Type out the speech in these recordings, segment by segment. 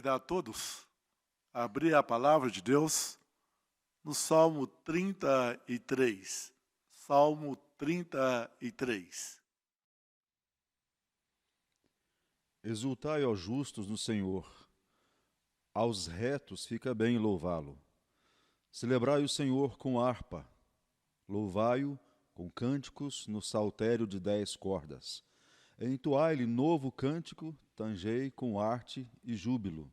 convidar a todos a abrir a palavra de Deus no Salmo 33. Salmo 33. Exultai, ó justos, no Senhor. Aos retos fica bem louvá-lo. Celebrai o Senhor com harpa. Louvai-o com cânticos no saltério de 10 cordas. Entoai-lhe novo cântico, tangei com arte e júbilo.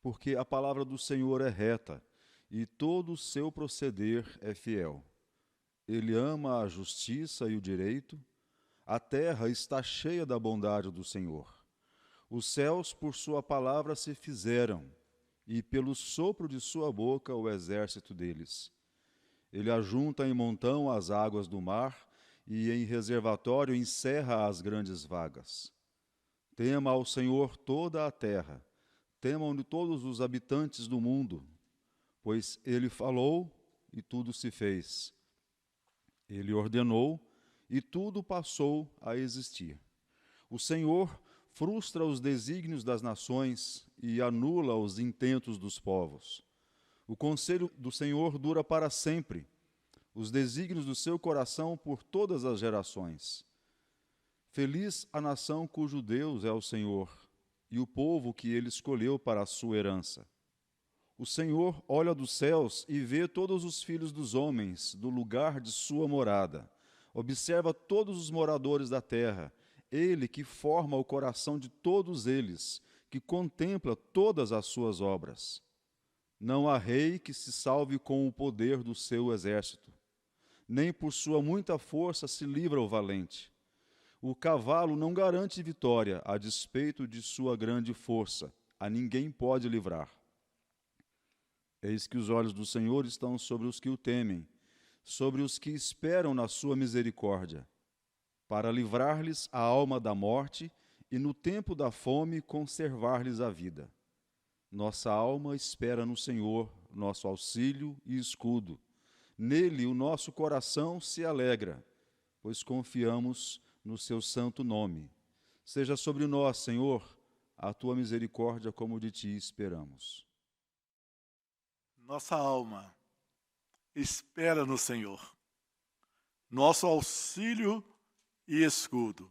Porque a palavra do Senhor é reta, e todo o seu proceder é fiel. Ele ama a justiça e o direito. A terra está cheia da bondade do Senhor. Os céus por sua palavra se fizeram, e pelo sopro de sua boca o exército deles. Ele ajunta em montão as águas do mar, e em reservatório encerra as grandes vagas. Tema ao Senhor toda a terra, temam-lhe todos os habitantes do mundo, pois ele falou e tudo se fez. Ele ordenou e tudo passou a existir. O Senhor frustra os desígnios das nações e anula os intentos dos povos. O conselho do Senhor dura para sempre, os desígnios do seu coração por todas as gerações. Feliz a nação cujo Deus é o Senhor, e o povo que ele escolheu para a sua herança. O Senhor olha dos céus e vê todos os filhos dos homens do lugar de sua morada. Observa todos os moradores da terra, ele que forma o coração de todos eles, que contempla todas as suas obras. Não há rei que se salve com o poder do seu exército, nem por sua muita força se livra o valente. O cavalo não garante vitória, a despeito de sua grande força. A ninguém pode livrar. Eis que os olhos do Senhor estão sobre os que o temem, sobre os que esperam na sua misericórdia, para livrar-lhes a alma da morte e no tempo da fome conservar-lhes a vida. Nossa alma espera no Senhor, nosso auxílio e escudo. Nele o nosso coração se alegra, pois confiamos no seu santo nome. Seja sobre nós, Senhor, a tua misericórdia como de ti esperamos. Nossa alma espera no Senhor, nosso auxílio e escudo.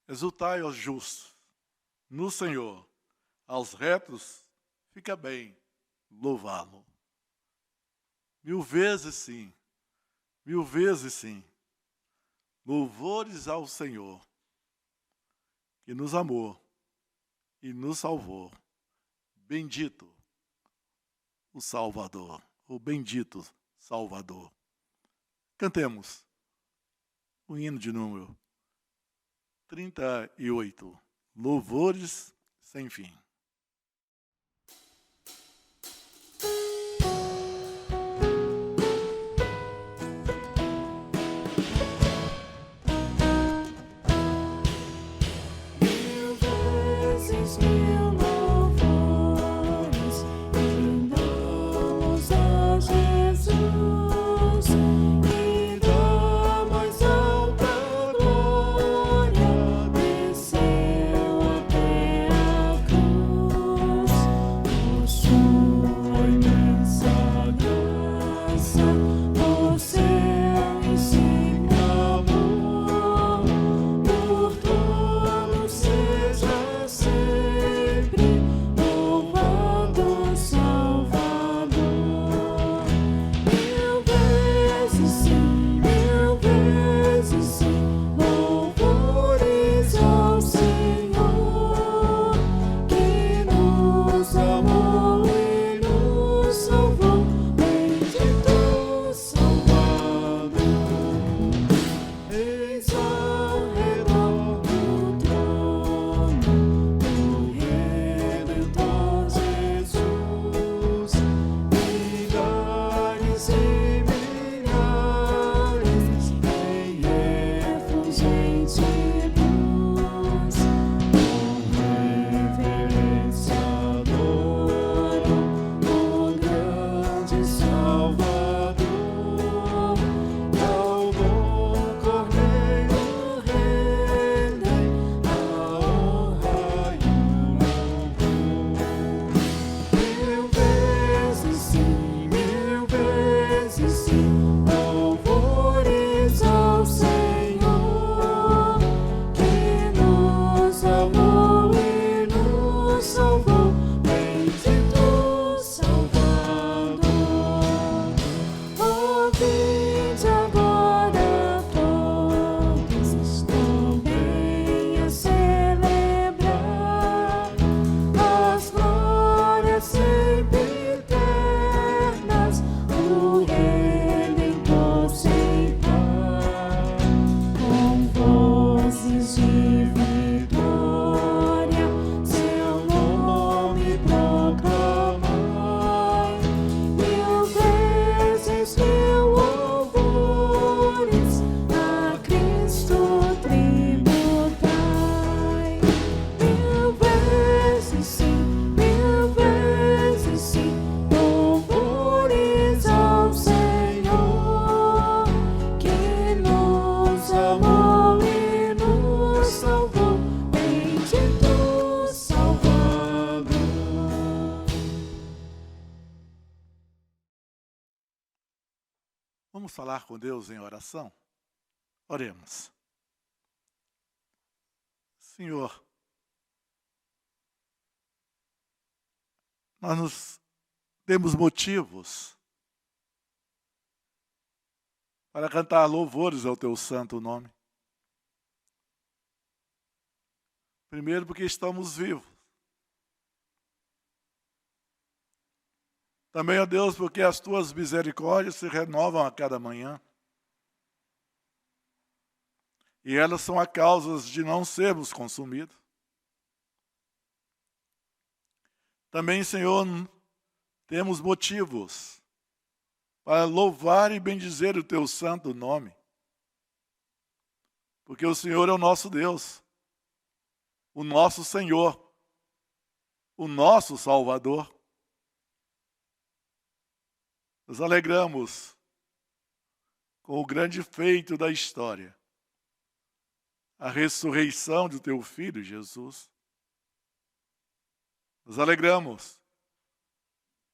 Exultai aos justos no Senhor, aos retos fica bem louvá-lo. 1000 vezes sim, 1000 vezes sim. Louvores ao Senhor, que nos amou e nos salvou. Bendito o Salvador, o bendito Salvador. Cantemos o hino de número 38, Louvores sem fim. Vamos falar com Deus em oração? Oremos. Senhor, nós temos motivos para cantar louvores ao teu santo nome. Primeiro, porque estamos vivos. Também, ó Deus, porque as tuas misericórdias se renovam a cada manhã. E elas são a causa de não sermos consumidos. Também, Senhor, temos motivos para louvar e bendizer o teu santo nome. Porque o Senhor é o nosso Deus, o nosso Senhor, o nosso Salvador. Nos alegramos com o grande feito da história, a ressurreição do teu Filho Jesus. Nos alegramos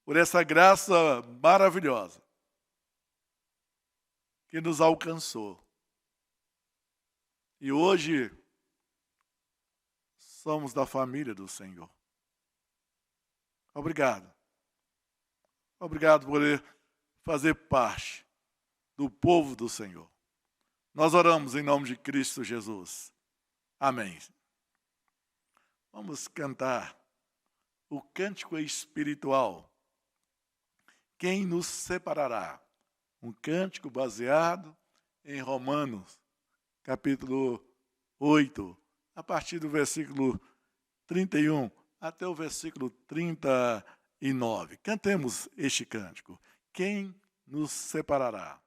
por essa graça maravilhosa que nos alcançou. E hoje somos da família do Senhor. Obrigado. Obrigado por fazer parte do povo do Senhor. Nós oramos em nome de Cristo Jesus. Amém. Vamos cantar o cântico espiritual. Quem nos separará? Um cântico baseado em Romanos, capítulo 8, a partir do versículo 31 até o versículo 39. Cantemos este cântico. Quem nos separará?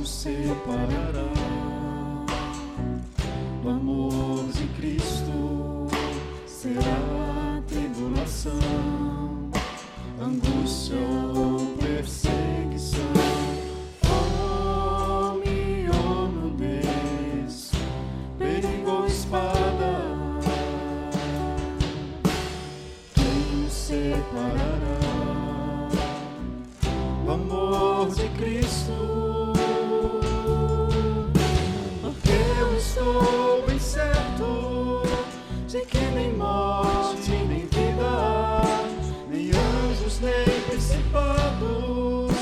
Separará do amor de Cristo, será tribulação, angústia ou perseguição, fome ou nudez, perigo ou espada. Quem nos separará do amor de Cristo? Estou bem certo de que nem morte, nem vida, nem anjos, nem principados,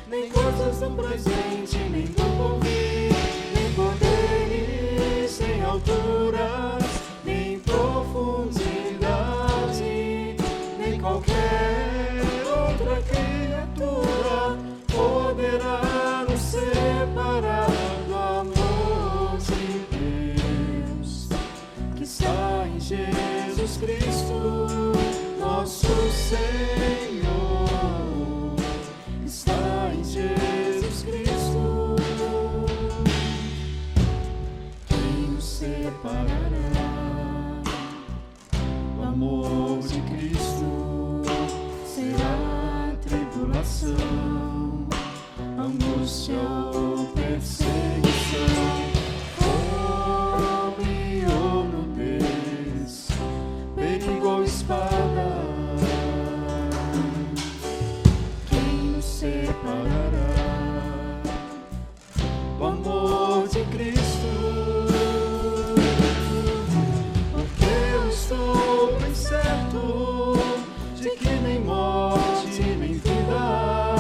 nem coisas do presente, nem do porvir, nem poderes, nem alturas, nem profundidade, nem qualquer outra criatura poderá nos separar do amor está em Jesus Cristo, nosso Senhor. Está em Jesus Cristo. Quem nos separará do amor de Cristo? Será tribulação, angústia ou perseguição, perigo, espada. Quem nos separará do amor de Cristo? Porque eu estou bem certo de que nem morte, nem vida,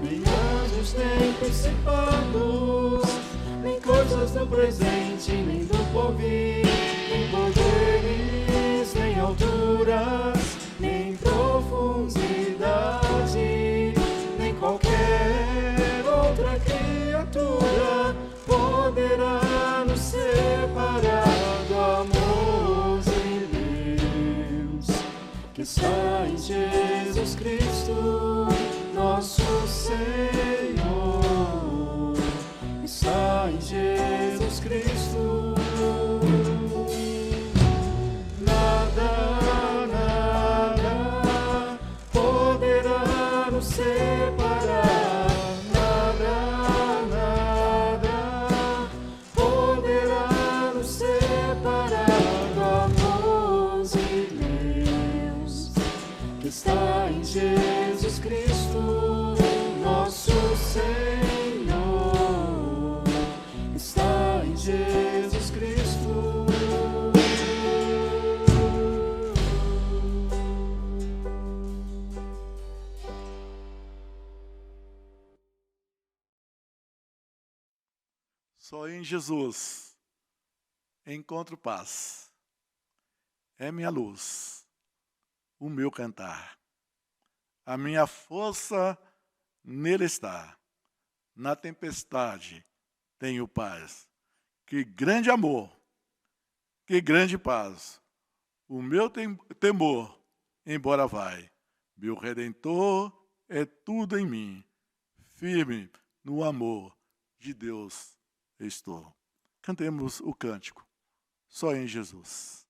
nem anjos, nem principados, nem coisas do presente, nem do porvir, nem poderes, nem alturas, nem profundidade, nem qualquer outra criatura poderá nos separar do amor de Deus, que está em Jesus Cristo, nosso Senhor. Está em Jesus Cristo. Nada está em Jesus Cristo, nosso Senhor. Está em Jesus Cristo. Só em Jesus encontro paz. É minha luz, o meu cantar. A minha força nele está. Na tempestade tenho paz. Que grande amor, que grande paz. O meu temor embora vai. Meu Redentor é tudo em mim. Firme no amor de Deus estou. Cantemos o cântico. Só em Jesus.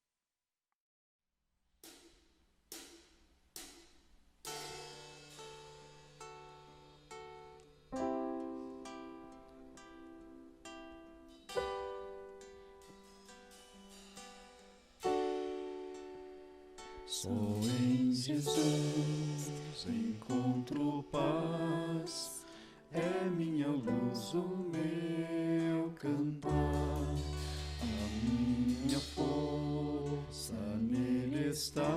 Só em Jesus encontro paz, é minha luz, o meu cantar, a minha força nele está,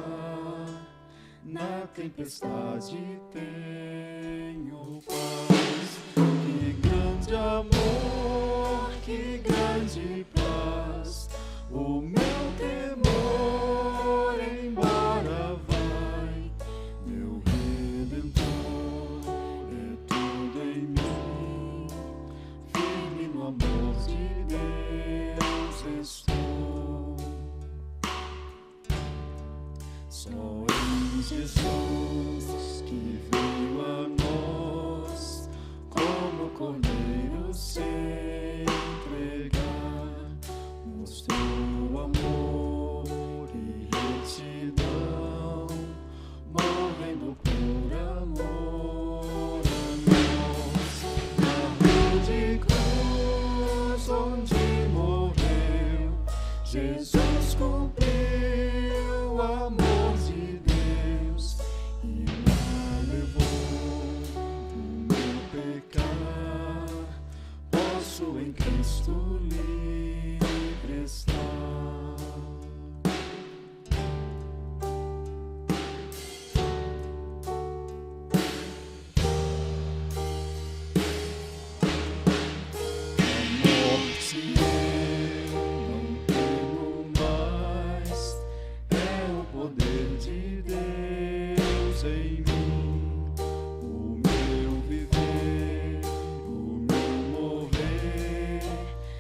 na tempestade tenho paz. Que grande amor, que grande paz, o meu temor embora vai, meu Redentor é tudo em mim, firme no amor de Deus estou. Só em Jesus que veio a nós, como cordeiro se entregar, mostrou amor e retidão, morrendo por amor a nós. Na rude cruz onde morreu, Jesus cumpriu o amor de Deus e lá levou o meu pecar. Posso em Cristo livre estar. Se eu não temo mais, é o poder de Deus em mim. O meu viver, o meu morrer,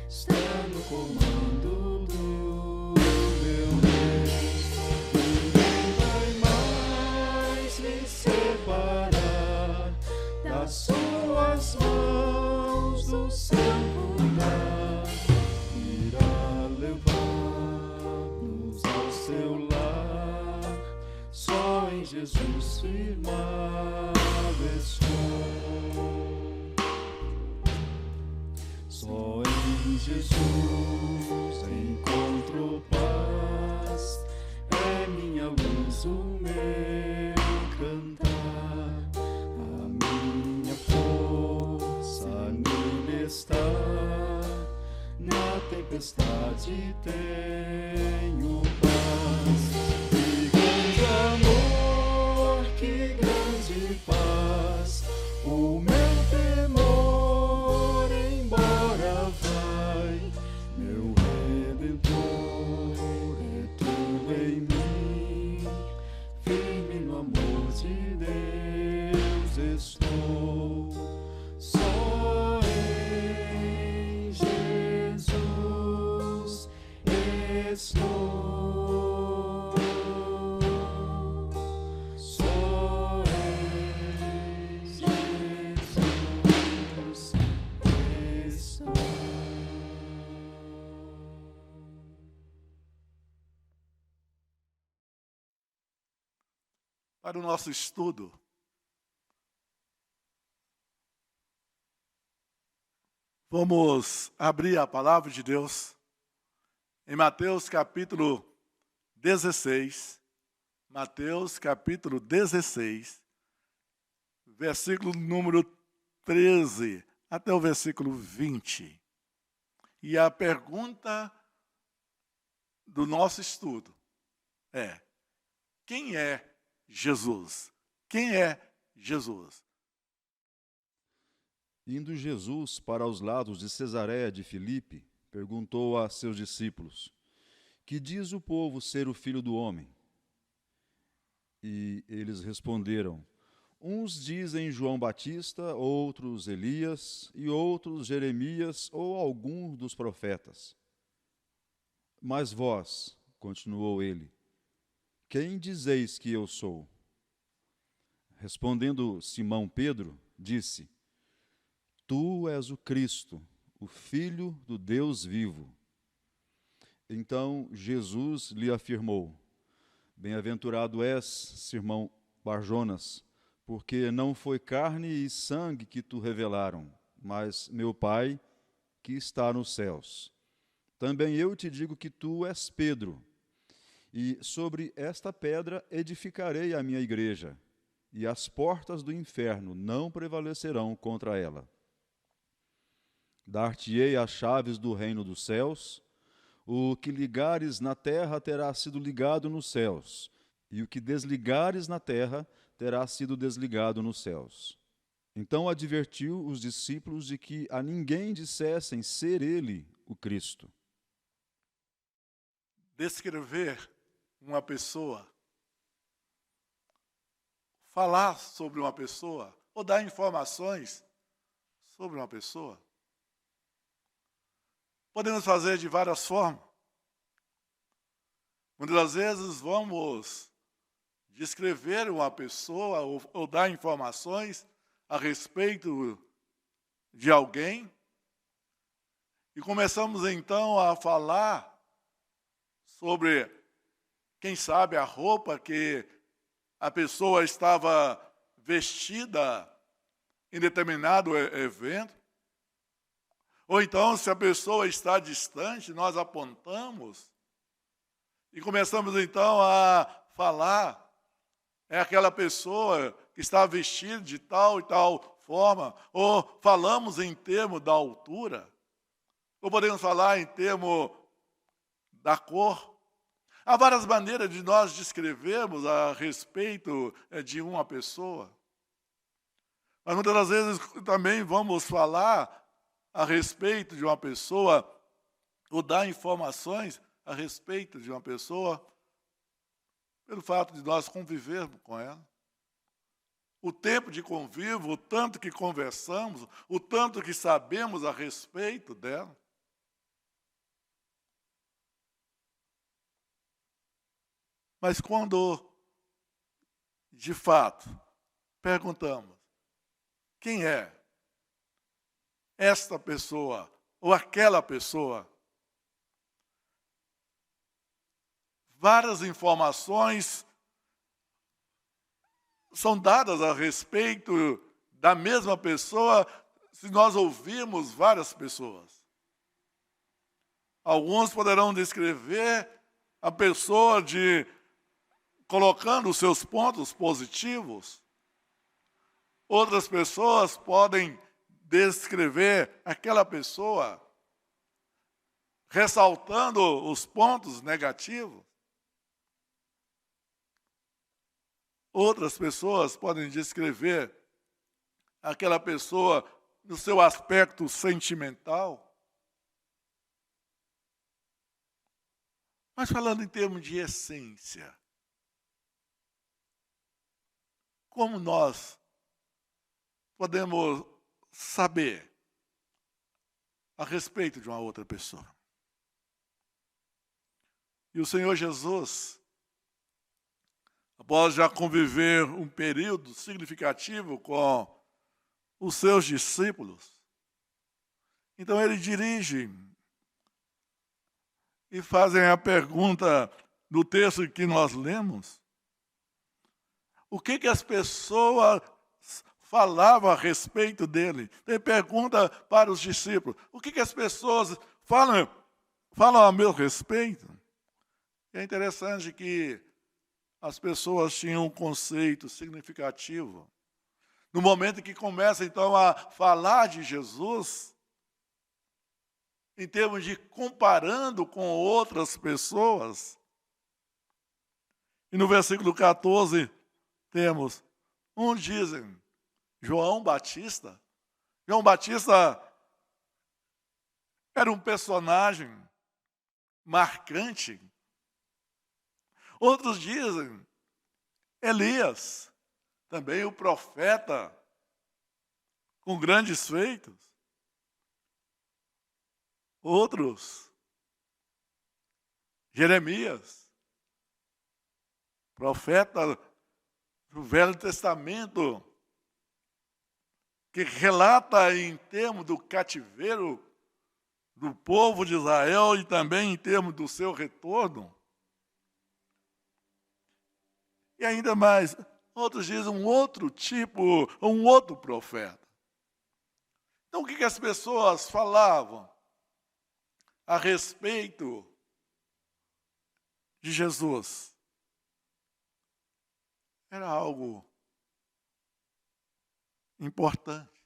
está no comando do meu Deus. Ninguém vai mais me separar das suas mãos, do seu cuidar. Irá levar-nos ao seu lar, só em Jesus firmado estou. Só em Jesus encontro paz, é minha luz, o meu cantar, a minha força nele está, na tempestade tenho paz. Que grande amor, que grande paz, o meu temor embora vai, meu Redentor é tudo em mim, firme no amor de Deus estou. Só em Jesus estou. Só em Jesus estou. Para o nosso estudo, vamos abrir a palavra de Deus em Mateus capítulo 16, Mateus capítulo 16, versículo número 13 até o versículo 20. E a pergunta do nosso estudo é: quem é Jesus? Quem é Jesus? Indo Jesus para os lados de Cesareia de Filipe, perguntou a seus discípulos: Que diz o povo ser o Filho do Homem? E eles responderam: Uns dizem João Batista, outros Elias, e outros Jeremias ou algum dos profetas. Mas vós, continuou ele, quem dizeis que eu sou? Respondendo Simão Pedro, disse: Tu és o Cristo, o Filho do Deus vivo. Então Jesus lhe afirmou: Bem-aventurado és, Simão Barjonas, porque não foi carne e sangue que tu revelaram, mas meu Pai que está nos céus. Também eu te digo que tu és Pedro, e sobre esta pedra edificarei a minha igreja, e as portas do inferno não prevalecerão contra ela. Dar-te-ei as chaves do reino dos céus. O que ligares na terra terá sido ligado nos céus, e o que desligares na terra terá sido desligado nos céus. Então advertiu os discípulos de que a ninguém dissessem ser ele o Cristo. Descrever uma pessoa, falar sobre uma pessoa, ou dar informações sobre uma pessoa, podemos fazer de várias formas. Muitas das vezes vamos descrever uma pessoa ou dar informações a respeito de alguém e começamos então a falar sobre, quem sabe, a roupa que a pessoa estava vestida em determinado evento. Ou então, se a pessoa está distante, nós apontamos e começamos então a falar, é aquela pessoa que está vestida de tal e tal forma, ou falamos em termos da altura, ou podemos falar em termos da cor. Há várias maneiras de nós descrevermos a respeito de uma pessoa. Mas muitas das vezes também vamos falar a respeito de uma pessoa, ou dar informações a respeito de uma pessoa, pelo fato de nós convivermos com ela. O tempo de convívio, o tanto que conversamos, o tanto que sabemos a respeito dela. Mas quando, de fato, perguntamos: quem é esta pessoa ou aquela pessoa? Várias informações são dadas a respeito da mesma pessoa se nós ouvirmos várias pessoas. Alguns poderão descrever a pessoa colocando os seus pontos positivos. Outras pessoas podem descrever aquela pessoa ressaltando os pontos negativos. Outras pessoas podem descrever aquela pessoa no seu aspecto sentimental. Mas falando em termos de essência, como nós podemos saber a respeito de uma outra pessoa? E o Senhor Jesus, após já conviver um período significativo com os seus discípulos, então ele dirige e fazem a pergunta no texto que nós lemos: o que as pessoas falavam a respeito dele? Ele pergunta para os discípulos: o que as pessoas falam a meu respeito? E é interessante que as pessoas tinham um conceito significativo. No momento que começa, então, a falar de Jesus, em termos de comparando com outras pessoas, e no versículo 14, temos, uns dizem, João Batista. João Batista era um personagem marcante. Outros dizem, Elias, também o profeta, com grandes feitos. Outros, Jeremias, profeta do Velho Testamento, que relata em termos do cativeiro do povo de Israel e também em termos do seu retorno. E ainda mais, outros dizem um outro tipo, um outro profeta. Então, o que as pessoas falavam a respeito de Jesus? Era algo importante.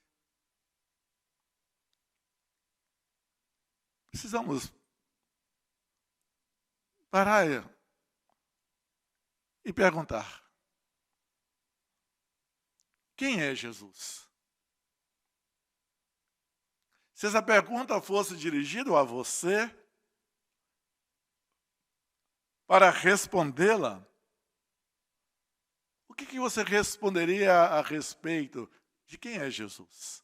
Precisamos parar e perguntar: quem é Jesus? Se essa pergunta fosse dirigida a você, para respondê-la, o que você responderia a respeito de quem é Jesus?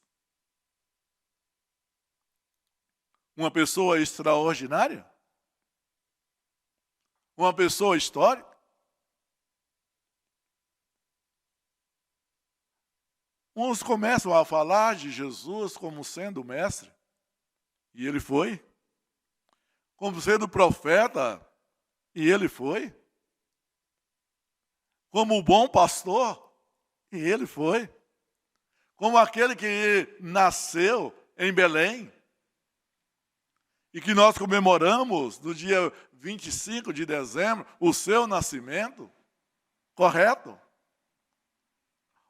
Uma pessoa extraordinária? Uma pessoa histórica? Uns começam a falar de Jesus como sendo mestre, e ele foi. Como sendo profeta, e ele foi. Como o bom pastor, e ele foi. Como aquele que nasceu em Belém, e que nós comemoramos no dia 25 de dezembro, o seu nascimento, correto?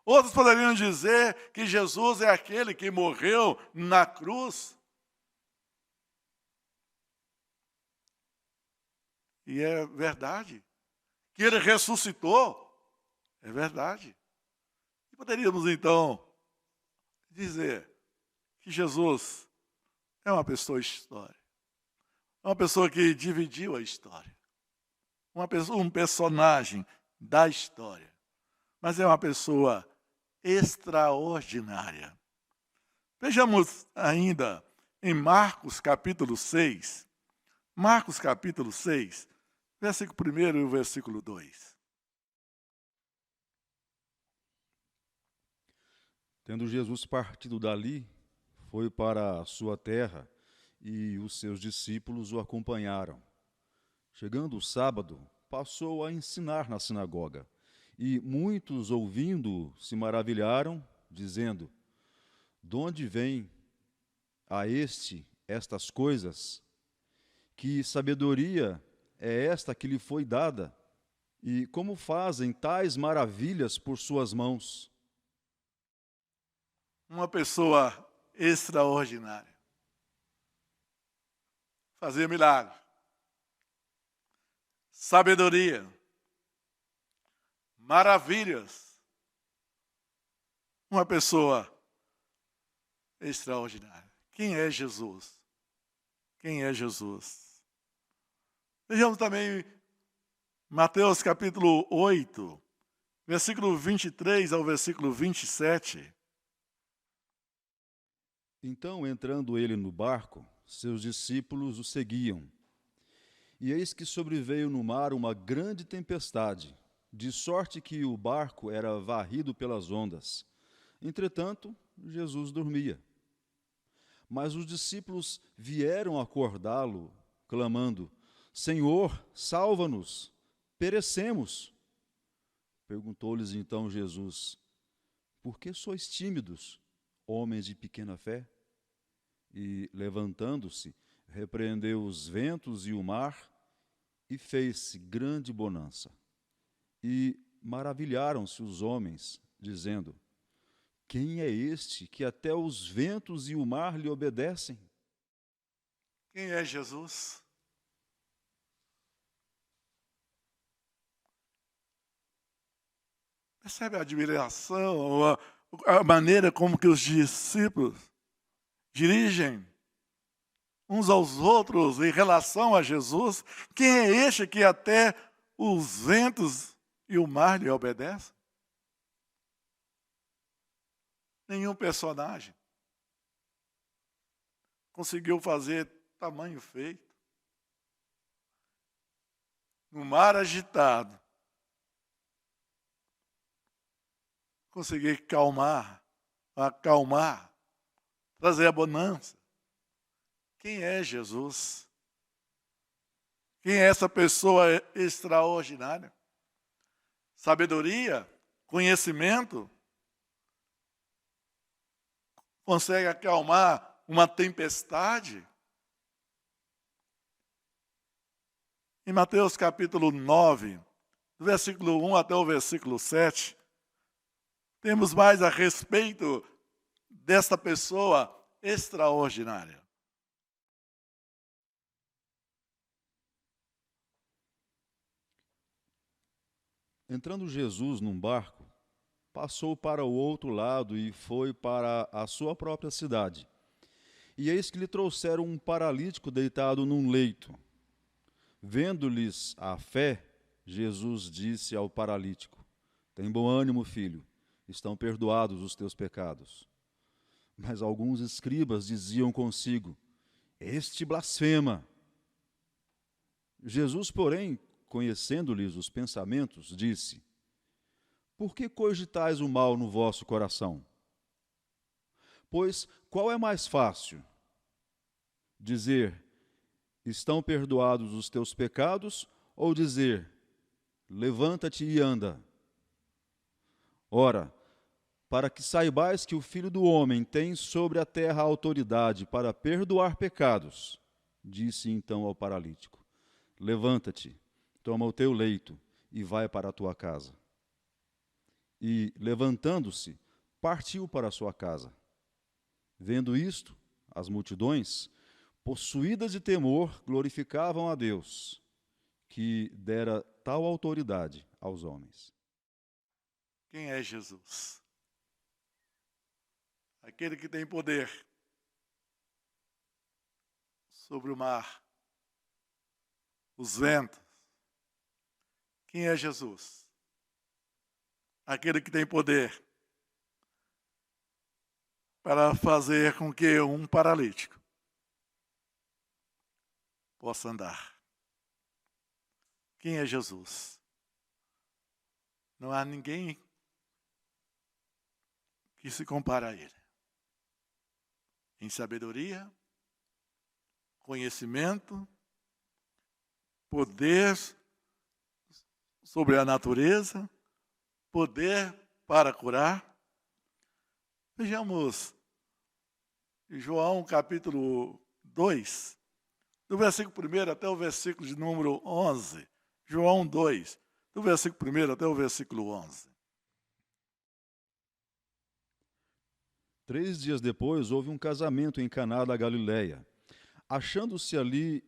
Outros poderiam dizer que Jesus é aquele que morreu na cruz. E é verdade. Que ele ressuscitou. É verdade. E poderíamos, então, dizer que Jesus é uma pessoa histórica. É uma pessoa que dividiu a história. Um personagem da história. Mas é uma pessoa extraordinária. Vejamos ainda em Marcos capítulo 6. Marcos capítulo 6, versículo 1 e o versículo 2. Tendo Jesus partido dali, foi para a sua terra, e os seus discípulos o acompanharam. Chegando o sábado, passou a ensinar na sinagoga, e muitos, ouvindo, se maravilharam, dizendo: de onde vem a estas coisas? Que sabedoria é esta que lhe foi dada? E como fazem tais maravilhas por suas mãos? Uma pessoa extraordinária. Fazia milagre. Sabedoria. Maravilhas. Uma pessoa extraordinária. Quem é Jesus? Quem é Jesus? Vejamos também Mateus capítulo 8, versículo 23 ao versículo 27. Então, entrando ele no barco, seus discípulos o seguiam. E eis que sobreveio no mar uma grande tempestade, de sorte que o barco era varrido pelas ondas. Entretanto, Jesus dormia. Mas os discípulos vieram acordá-lo, clamando: Senhor, salva-nos, perecemos. Perguntou-lhes então Jesus: por que sois tímidos, homens de pequena fé? E, levantando-se, repreendeu os ventos e o mar, e fez-se grande bonança. E maravilharam-se os homens, dizendo: quem é este que até os ventos e o mar lhe obedecem? Quem é Jesus? Percebe a admiração, a maneira como que os discípulos dirigem uns aos outros em relação a Jesus? Quem é este que até os ventos e o mar lhe obedecem? Nenhum personagem conseguiu fazer tamanho feito. No mar agitado, conseguir acalmar, trazer a bonança. Quem é Jesus? Quem é essa pessoa extraordinária? Sabedoria, conhecimento, consegue acalmar uma tempestade? Em Mateus capítulo 9, do versículo 1 até o versículo 7, temos mais a respeito desta pessoa extraordinária. Entrando Jesus num barco, passou para o outro lado e foi para a sua própria cidade. E eis que lhe trouxeram um paralítico deitado num leito. Vendo-lhes a fé, Jesus disse ao paralítico: tem bom ânimo, filho, estão perdoados os teus pecados. Mas alguns escribas diziam consigo: este blasfema. Jesus, porém, conhecendo-lhes os pensamentos, disse: por que cogitais o mal no vosso coração? Pois qual é mais fácil? Dizer: estão perdoados os teus pecados, ou dizer: levanta-te e anda? Ora, para que saibais que o Filho do Homem tem sobre a terra autoridade para perdoar pecados, disse então ao paralítico: levanta-te, toma o teu leito e vai para a tua casa. E, levantando-se, partiu para a sua casa. Vendo isto, as multidões, possuídas de temor, glorificavam a Deus, que dera tal autoridade aos homens. Quem é Jesus? Aquele que tem poder sobre o mar, os ventos. Quem é Jesus? Aquele que tem poder para fazer com que um paralítico possa andar. Quem é Jesus? Não há ninguém que se compare a ele. Em sabedoria, conhecimento, poder sobre a natureza, poder para curar. Vejamos João capítulo 2, do versículo 1 até o versículo de número 11. João 2, do versículo 1 até o versículo 11. 3 dias depois, houve um casamento em Caná da Galileia, achando-se ali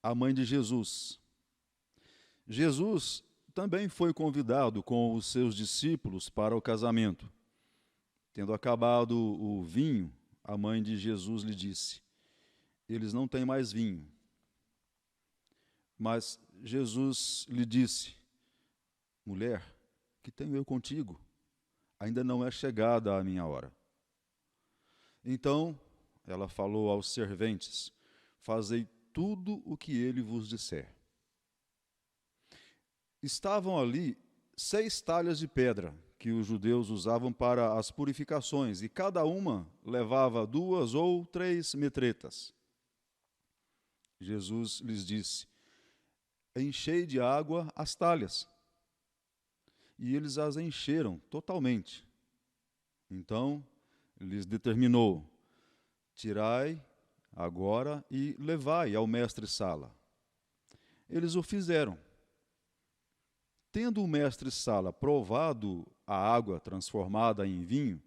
a mãe de Jesus. Jesus também foi convidado com os seus discípulos para o casamento. Tendo acabado o vinho, a mãe de Jesus lhe disse: eles não têm mais vinho. Mas Jesus lhe disse: mulher, que tenho eu contigo? Ainda não é chegada a minha hora. Então ela falou aos serventes: fazei tudo o que ele vos disser. Estavam ali 6 talhas de pedra, que os judeus usavam para as purificações, e cada uma levava 2 ou 3 metretas. Jesus lhes disse: enchei de água as talhas. E eles as encheram totalmente. Então lhes determinou: tirai agora e levai ao mestre-sala. Eles o fizeram. Tendo o mestre-sala provado a água transformada em vinho,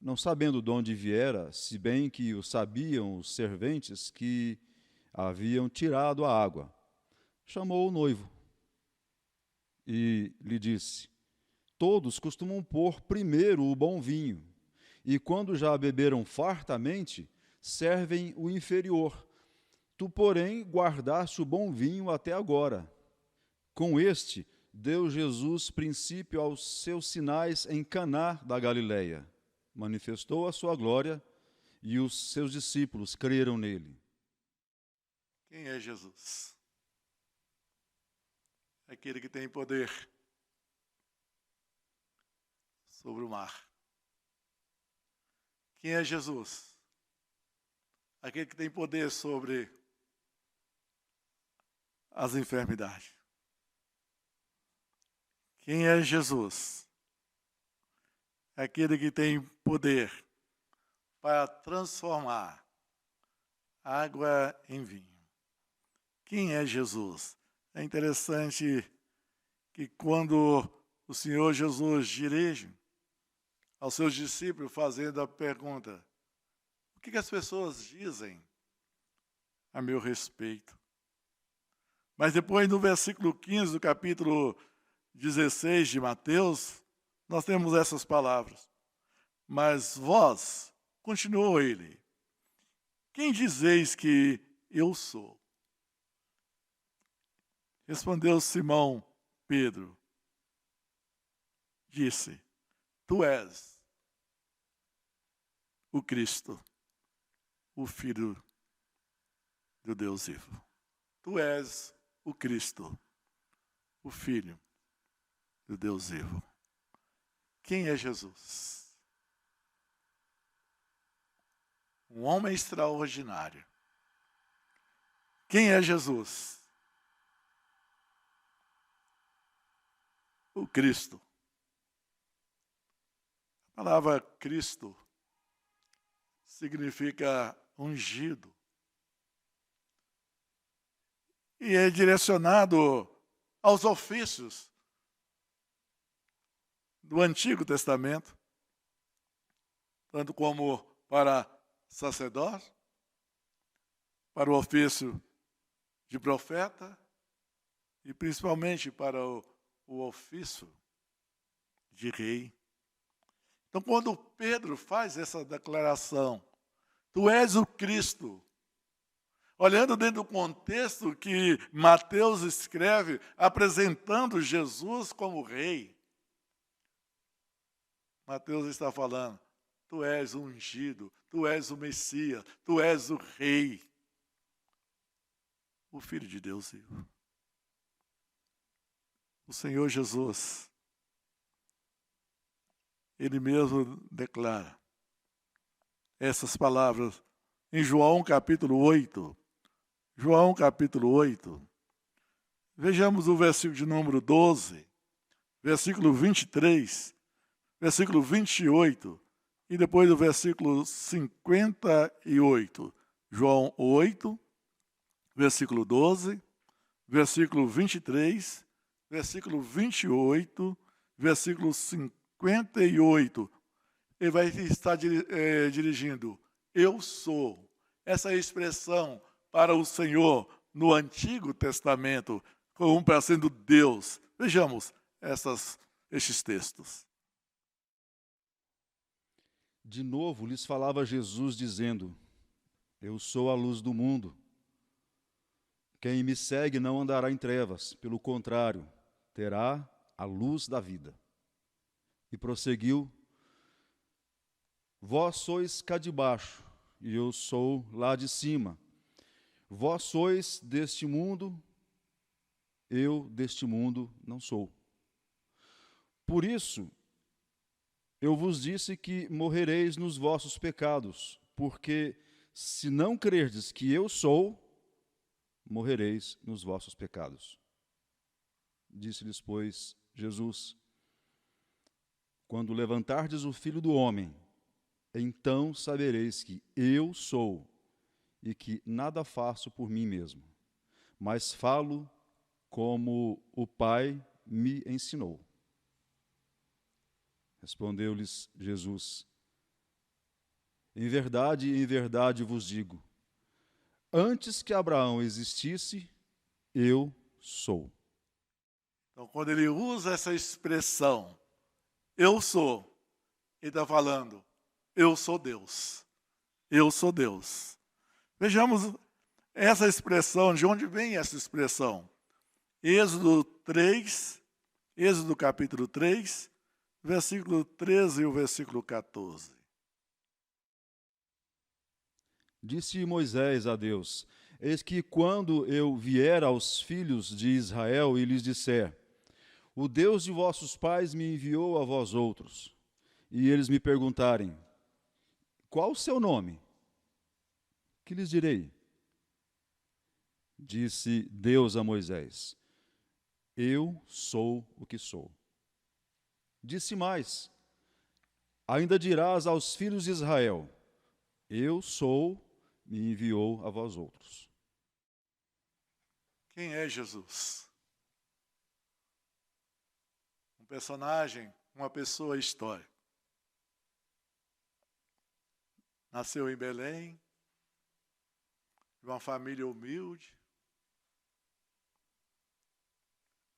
não sabendo de onde viera, se bem que o sabiam os serventes que haviam tirado a água, chamou o noivo e lhe disse: todos costumam pôr primeiro o bom vinho, e quando já beberam fartamente, servem o inferior. Tu, porém, guardaste o bom vinho até agora. Com este, deu Jesus princípio aos seus sinais em Caná da Galileia. Manifestou a sua glória e os seus discípulos creram nele. Quem é Jesus? Aquele que tem poder sobre o mar. Quem é Jesus? Aquele que tem poder sobre as enfermidades. Quem é Jesus? Aquele que tem poder para transformar água em vinho. Quem é Jesus? É interessante que quando o Senhor Jesus dirige aos seus discípulos fazendo a pergunta: o que as pessoas dizem a meu respeito? Mas depois, no versículo 15 do capítulo 16 de Mateus, nós temos essas palavras. Mas vós, continuou ele, quem dizeis que eu sou? Respondeu Simão Pedro, disse: tu és o Cristo, o Filho do Deus vivo. Tu és o Cristo, o Filho do Deus vivo. Quem é Jesus? Um homem extraordinário. Quem é Jesus? O Cristo. A palavra Cristo significa ungido. E é direcionado aos ofícios do Antigo Testamento, tanto como para sacerdote, para o ofício de profeta e principalmente para o ofício de rei. Então, quando Pedro faz essa declaração, tu és o Cristo, olhando dentro do contexto que Mateus escreve, apresentando Jesus como rei, Mateus está falando, tu és o ungido, tu és o Messias, tu és o rei, o Filho de Deus vivo. O Senhor Jesus, Ele mesmo declara essas palavras em João capítulo 8. João capítulo 8. Vejamos o versículo de número 12, versículo 23, versículo 28 e depois o versículo 58. João 8, versículo 12, versículo 23, versículo 28, versículo 58. Ele vai estar dirigindo, eu sou. Essa expressão para o Senhor no Antigo Testamento, como para sendo Deus. Vejamos estes textos. De novo lhes falava Jesus, dizendo: eu sou a luz do mundo. Quem me segue não andará em trevas, pelo contrário, terá a luz da vida. E prosseguiu: vós sois cá de baixo, e eu sou lá de cima. Vós sois deste mundo, eu deste mundo não sou. Por isso, eu vos disse que morrereis nos vossos pecados, porque se não crerdes que eu sou, morrereis nos vossos pecados. Disse-lhes, pois, Jesus: quando levantardes o Filho do Homem, então sabereis que eu sou, e que nada faço por mim mesmo, mas falo como o Pai me ensinou. Respondeu-lhes Jesus: em verdade vos digo, antes que Abraão existisse, eu sou. Então, quando ele usa essa expressão, eu sou, ele está falando, eu sou Deus. Eu sou Deus. Vejamos essa expressão, de onde vem essa expressão? Êxodo capítulo 3, versículo 13 e o versículo 14. Disse Moisés a Deus: eis que quando eu vier aos filhos de Israel e lhes disser, o Deus de vossos pais me enviou a vós outros, e eles me perguntarem, qual o seu nome? Que lhes direi? Disse Deus a Moisés: eu sou o que sou. Disse mais: ainda dirás aos filhos de Israel, eu sou, me enviou a vós outros. Quem é Jesus? Um personagem, uma pessoa histórica. Nasceu em Belém, de uma família humilde.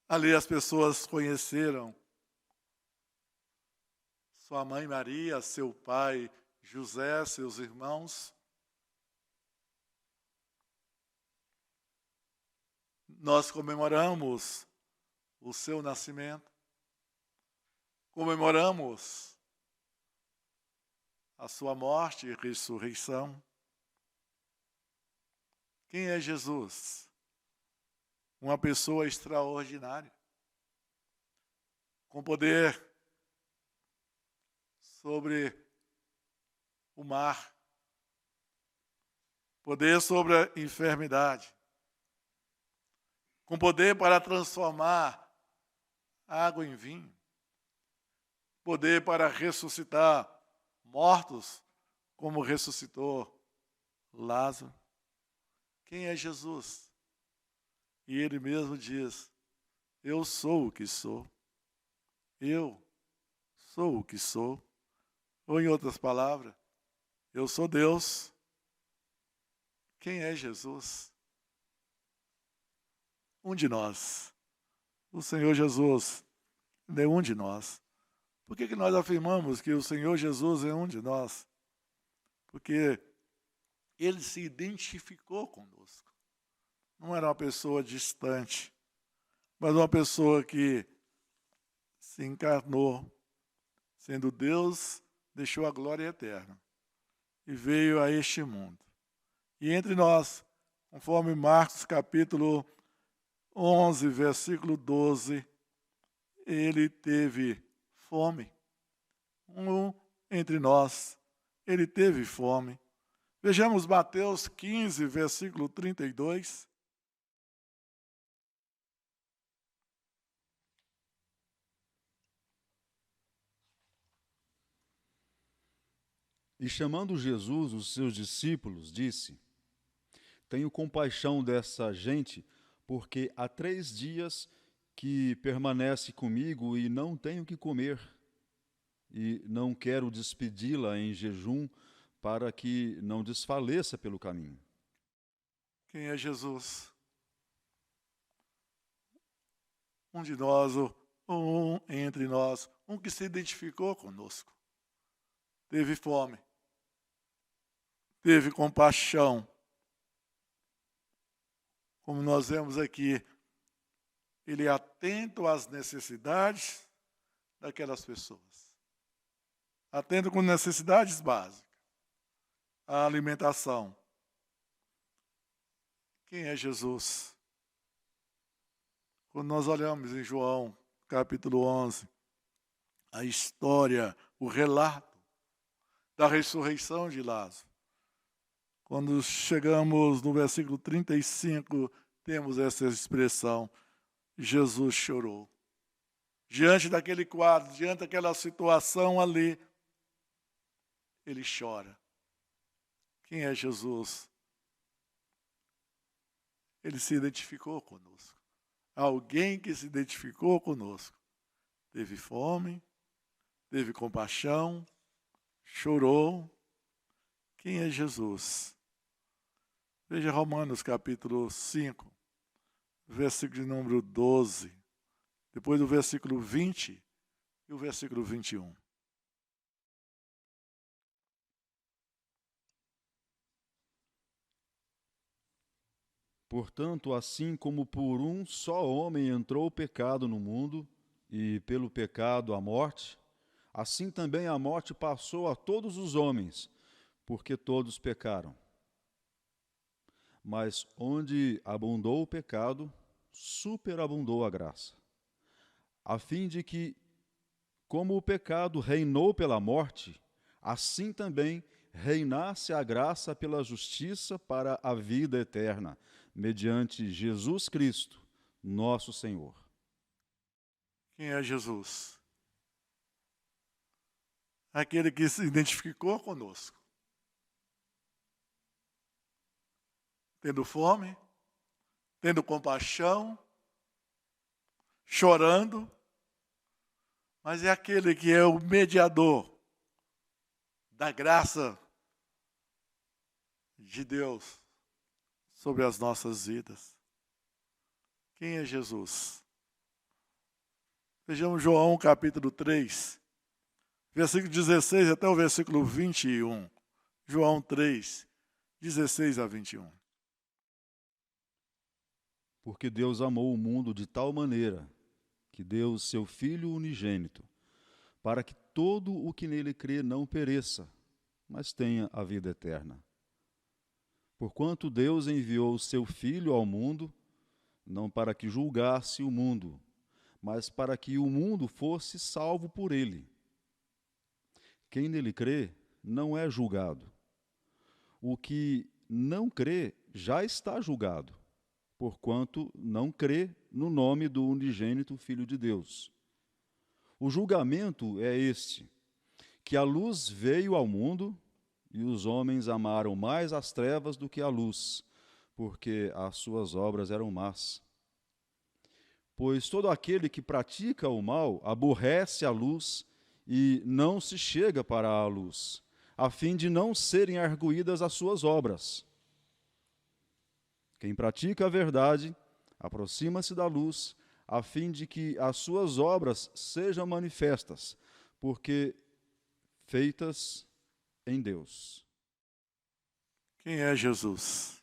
Ali as pessoas conheceram sua mãe Maria, seu pai José, seus irmãos. Nós comemoramos o seu nascimento, comemoramos a sua morte e ressurreição. Quem é Jesus? Uma pessoa extraordinária, com poder sobre o mar, poder sobre a enfermidade, com poder para transformar água em vinho, poder para ressuscitar mortos, como ressuscitou Lázaro. Quem é Jesus? E ele mesmo diz, eu sou o que sou. Eu sou o que sou. Ou em outras palavras, eu sou Deus. Quem é Jesus? Um de nós. O Senhor Jesus é um de nós. Por que nós afirmamos que o Senhor Jesus é um de nós? Porque ele se identificou conosco. Não era uma pessoa distante, mas uma pessoa que se encarnou, sendo Deus, deixou a glória eterna e veio a este mundo. E entre nós, conforme Marcos capítulo 11, versículo 12, ele teve fome. Entre nós, ele teve fome. Vejamos Mateus 15, versículo 32. E chamando Jesus, os seus discípulos, disse: tenho compaixão dessa gente, porque há 3 dias que permanece comigo e não tenho que comer, e não quero despedi-la em jejum, para que não desfaleça pelo caminho. Quem é Jesus? Um de nós, um entre nós, um que se identificou conosco. Teve fome. Teve compaixão. Como nós vemos aqui, ele é atento às necessidades daquelas pessoas. Atento com necessidades básicas. A alimentação. Quem é Jesus? Quando nós olhamos em João, capítulo 11, a história, o relato da ressurreição de Lázaro. Quando chegamos no versículo 35, temos essa expressão, Jesus chorou. Diante daquele quadro, diante daquela situação ali, ele chora. Quem é Jesus? Ele se identificou conosco. alguém que se identificou conosco. Teve fome, teve compaixão, chorou. Quem é Jesus? Veja Romanos capítulo 5, versículo de número 12, depois do versículo 20 e o versículo 21. Portanto, assim como por um só homem entrou o pecado no mundo, e pelo pecado a morte, assim também a morte passou a todos os homens, porque todos pecaram. Mas onde abundou o pecado, superabundou a graça, a fim de que, como o pecado reinou pela morte, assim também reinasse a graça pela justiça para a vida eterna, mediante Jesus Cristo, nosso Senhor. Quem é Jesus? Aquele que se identificou conosco. Tendo fome, tendo compaixão, chorando, mas é aquele que é o mediador da graça de Deus sobre as nossas vidas. Quem é Jesus? Vejamos João capítulo 3, versículo 16 até o versículo 21. João 3, 16 a 21. Porque Deus amou o mundo de tal maneira que deu o seu Filho unigênito, para que todo o que nele crê não pereça, mas tenha a vida eterna. Porquanto Deus enviou o seu Filho ao mundo, não para que julgasse o mundo, mas para que o mundo fosse salvo por ele. Quem nele crê não é julgado. O que não crê já está julgado, porquanto não crê no nome do unigênito Filho de Deus. O julgamento é este, que a luz veio ao mundo, e os homens amaram mais as trevas do que a luz, porque as suas obras eram más. Pois todo aquele que pratica o mal aborrece a luz e não se chega para a luz, a fim de não serem arguídas as suas obras. Quem pratica a verdade aproxima-se da luz, a fim de que as suas obras sejam manifestas, porque feitas em Deus. Quem é Jesus?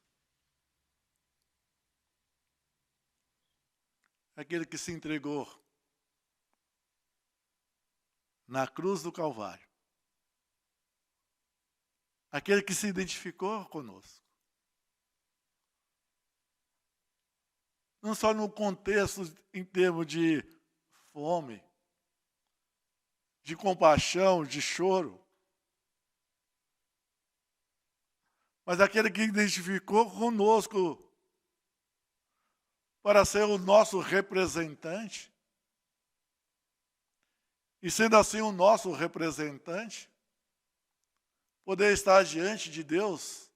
Aquele que se entregou na cruz do Calvário. Aquele que se identificou conosco. Não só no contexto em termos de fome, de compaixão, de choro, mas aquele que identificou conosco para ser o nosso representante. E sendo assim o nosso representante, poder estar diante de Deus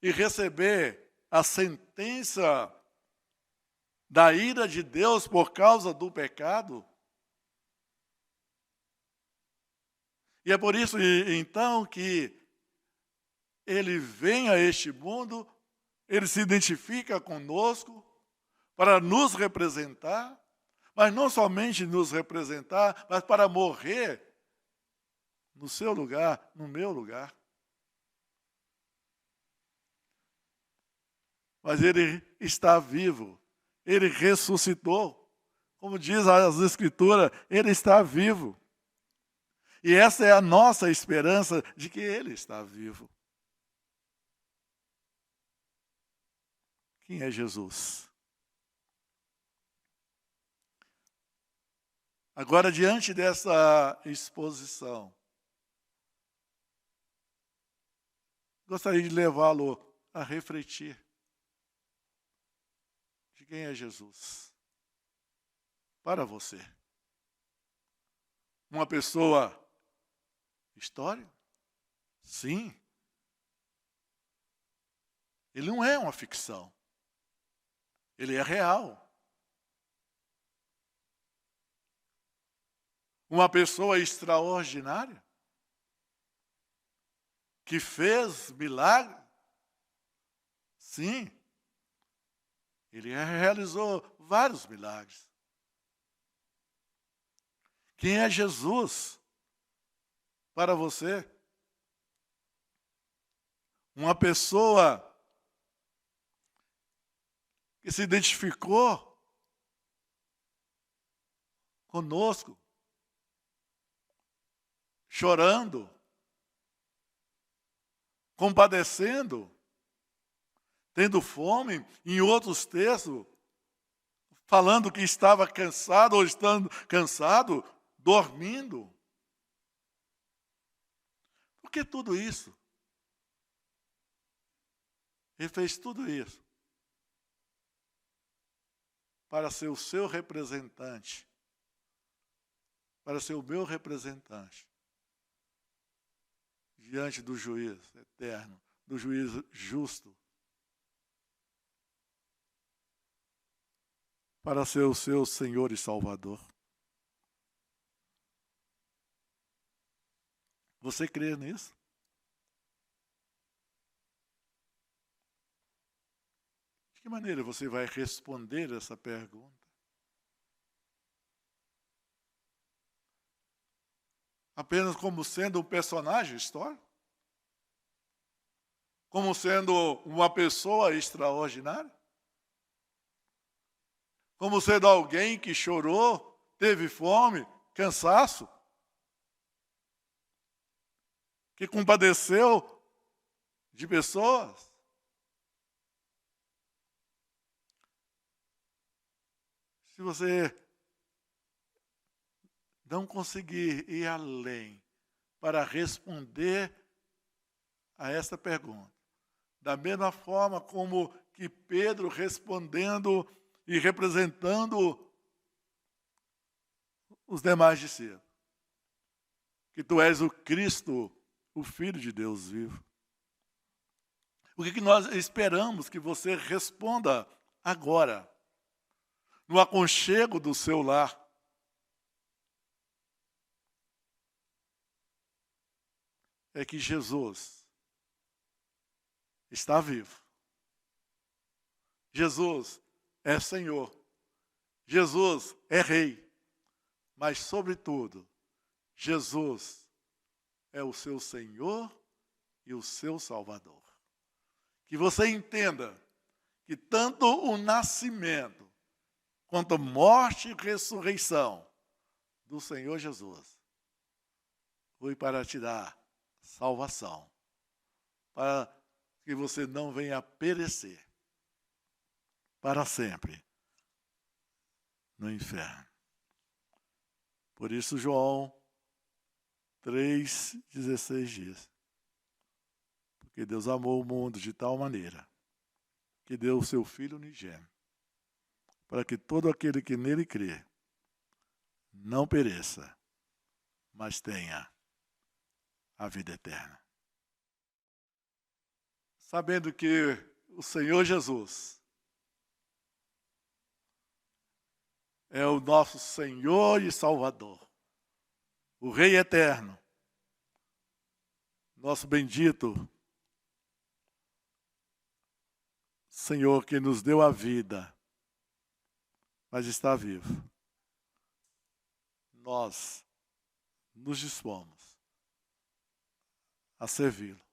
e receber a sentença da ira de Deus por causa do pecado. E é por isso, então, que ele vem a este mundo, ele se identifica conosco para nos representar, mas não somente nos representar, mas para morrer no seu lugar, no meu lugar. Mas ele está vivo, ele ressuscitou. Como diz as Escrituras, ele está vivo. E essa é a nossa esperança de que ele está vivo. Quem é Jesus? Agora, diante dessa exposição, gostaria de levá-lo a refletir de quem é Jesus para você. Uma pessoa histórica? Sim. Ele não é uma ficção. Ele é real. Uma pessoa extraordinária que fez milagre. Sim, ele realizou vários milagres. Quem é Jesus para você? Uma pessoa que se identificou conosco, chorando, compadecendo, tendo fome, em outros textos, falando que estava cansado ou estando cansado, dormindo. Por que tudo isso? Ele fez tudo isso para ser o seu representante, para ser o meu representante, diante do juiz eterno, do juiz justo, para ser o seu Senhor e Salvador. Você crê nisso? De que maneira você vai responder essa pergunta? Apenas como sendo um personagem histórico? Como sendo uma pessoa extraordinária? Como sendo alguém que chorou, teve fome, cansaço? Que compadeceu de pessoas? Se você não conseguir ir além para responder a esta pergunta, da mesma forma como que Pedro respondendo e representando os demais discípulos, que tu és o Cristo, o Filho de Deus vivo. O que nós esperamos que você responda agora, no aconchego do seu lar? É que Jesus está vivo. Jesus é Senhor. Jesus é Rei. Mas, sobretudo, Jesus é o seu Senhor e o seu Salvador. Que você entenda que tanto o nascimento quanto a morte e ressurreição do Senhor Jesus foi para te dar salvação, para que você não venha a perecer para sempre no inferno. Por isso João 3,16 diz: porque Deus amou o mundo de tal maneira que deu o seu Filho unigênito, para que todo aquele que nele crê não pereça, mas tenha a vida eterna. Sabendo que o Senhor Jesus é o nosso Senhor e Salvador, o Rei eterno, nosso bendito Senhor que nos deu a vida, mas está vivo. Nós nos dispomos a servi-lo,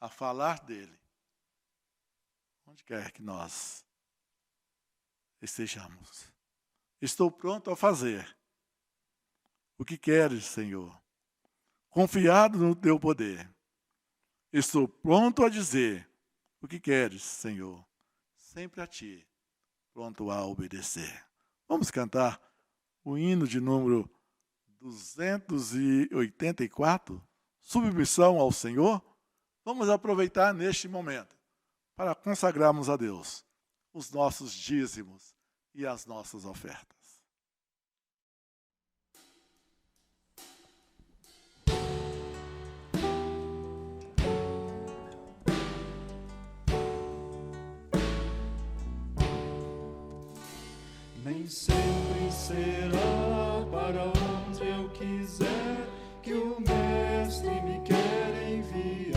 a falar dele, onde quer que nós estejamos. Estou pronto a fazer o que queres, Senhor, confiado no teu poder. Estou pronto a dizer o que queres, Senhor, sempre a ti, pronto a obedecer. Vamos cantar o hino de número 284, Submissão ao Senhor. Vamos aproveitar neste momento para consagrarmos a Deus os nossos dízimos e as nossas ofertas. Nem sempre será para onde eu quiser que o Mestre me quer enviar.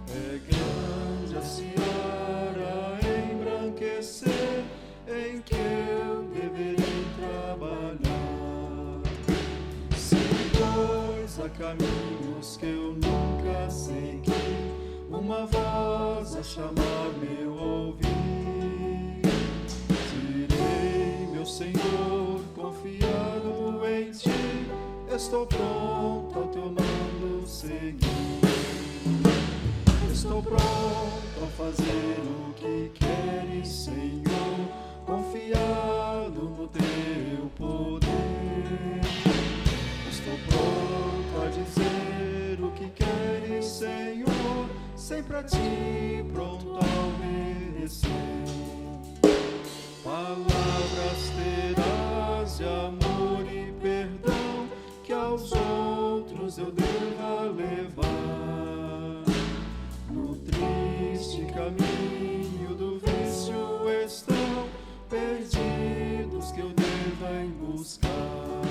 É grande a seara embranquecer em que eu deverei trabalhar. Se pois há caminhos que eu nunca segui, uma voz a chamar-me eu ouvi. Direi, meu Senhor, confiado em Ti, estou pronto ao Teu mando seguir. Estou pronto a fazer o que queres, Senhor, confiado no Teu poder. Estou pronto a dizer o que queres, Senhor, sempre a Ti pronto a obedecer. Palavras terás de amor e perdão, que aos outros eu deva levar. No triste caminho do vício estão perdidos que eu deva em buscar.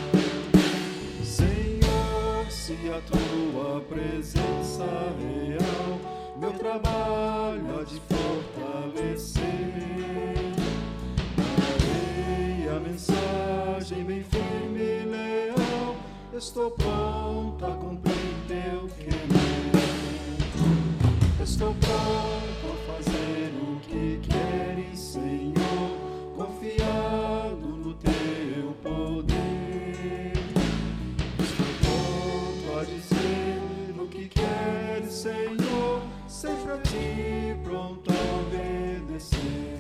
Senhor, se a Tua presença real meu trabalho há de fortalecer, darei a mensagem bem firme e leal, estou pronto a cumprir Teu querer. Estou pronto a fazer o que queres, Senhor, confiado no Teu poder. Estou pronto a dizer o que queres, Senhor, sempre a Ti pronto a obedecer.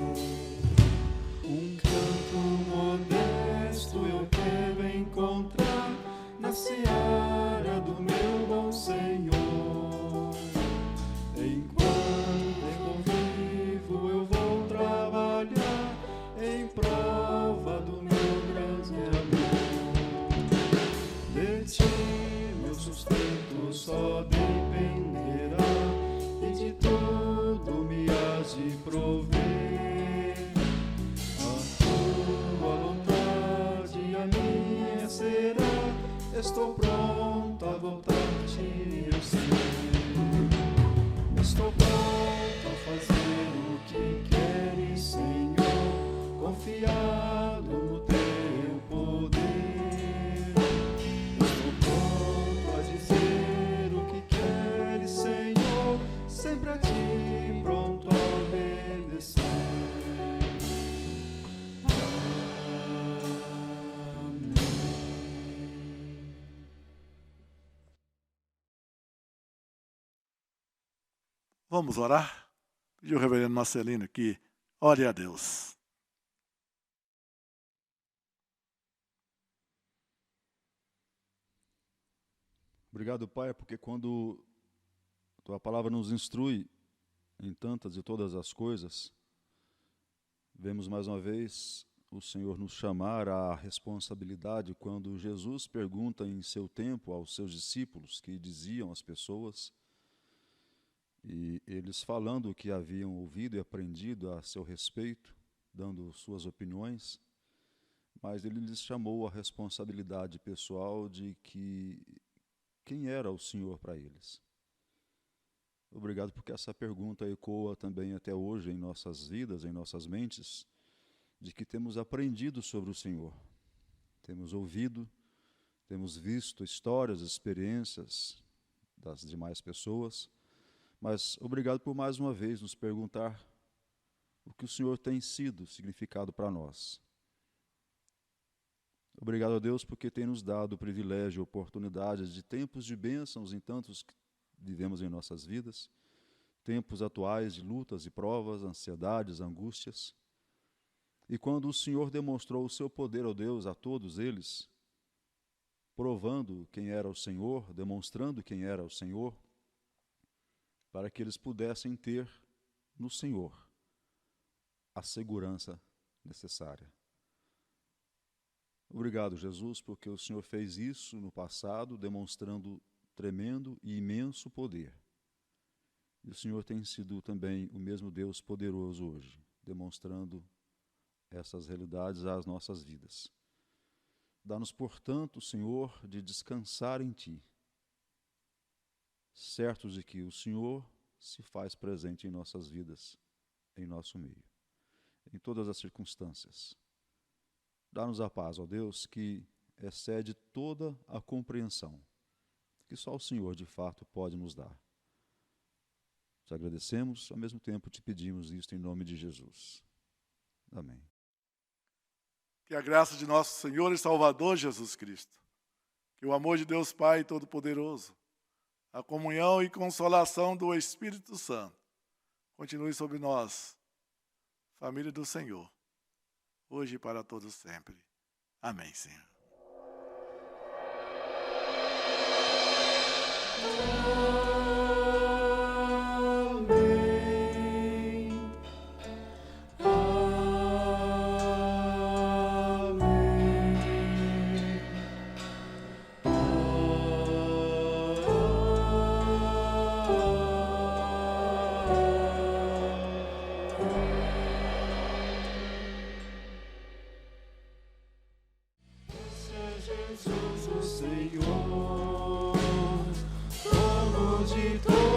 Um canto modesto eu quero encontrar na seara do meu bom Senhor. Enquanto convivo eu vou trabalhar em prova do meu grande amor. De Ti meu sustento só dependerá, e de tudo me hás de prover. A Tua vontade a minha será, estou pronto a voltar-te eu sei. Estou pronto a fazer o que queres, Senhor, confiado no Teu poder. Estou pronto a dizer o que queres, Senhor, sempre a Ti pronto a obedecer. Vamos orar? Pedir o reverendo Marcelino que ore a Deus. Obrigado, Pai, porque quando Tua palavra nos instrui em tantas e todas as coisas, vemos mais uma vez o Senhor nos chamar à responsabilidade quando Jesus pergunta em seu tempo aos seus discípulos, que diziam às pessoas, e eles falando o que haviam ouvido e aprendido a seu respeito, dando suas opiniões, mas ele lhes chamou a responsabilidade pessoal de quem era o Senhor para eles. Obrigado porque essa pergunta ecoa também até hoje em nossas vidas, em nossas mentes, de que temos aprendido sobre o Senhor. Temos ouvido, temos visto histórias, experiências das demais pessoas, mas obrigado por mais uma vez nos perguntar o que o Senhor tem sido significado para nós. Obrigado a Deus porque tem nos dado o privilégio e oportunidades de tempos de bênçãos em tantos que vivemos em nossas vidas, tempos atuais de lutas e provas, ansiedades, angústias. E quando o Senhor demonstrou o seu poder, ó Deus, a todos eles, provando quem era o Senhor, demonstrando quem era o Senhor, para que eles pudessem ter no Senhor a segurança necessária. Obrigado, Jesus, porque o Senhor fez isso no passado, demonstrando tremendo e imenso poder. E o Senhor tem sido também o mesmo Deus poderoso hoje, demonstrando essas realidades às nossas vidas. Dá-nos, portanto, Senhor, de descansar em Ti, certos de que o Senhor se faz presente em nossas vidas, em nosso meio, em todas as circunstâncias. Dá-nos a paz, ó Deus, que excede toda a compreensão, que só o Senhor, de fato, pode nos dar. Te agradecemos, ao mesmo tempo te pedimos isto em nome de Jesus. Amém. Que a graça de nosso Senhor e Salvador Jesus Cristo, que o amor de Deus Pai Todo-Poderoso, a comunhão e consolação do Espírito Santo continue sobre nós, família do Senhor, hoje e para todos sempre. Amém, Senhor. Jesus, o Senhor, dono de todas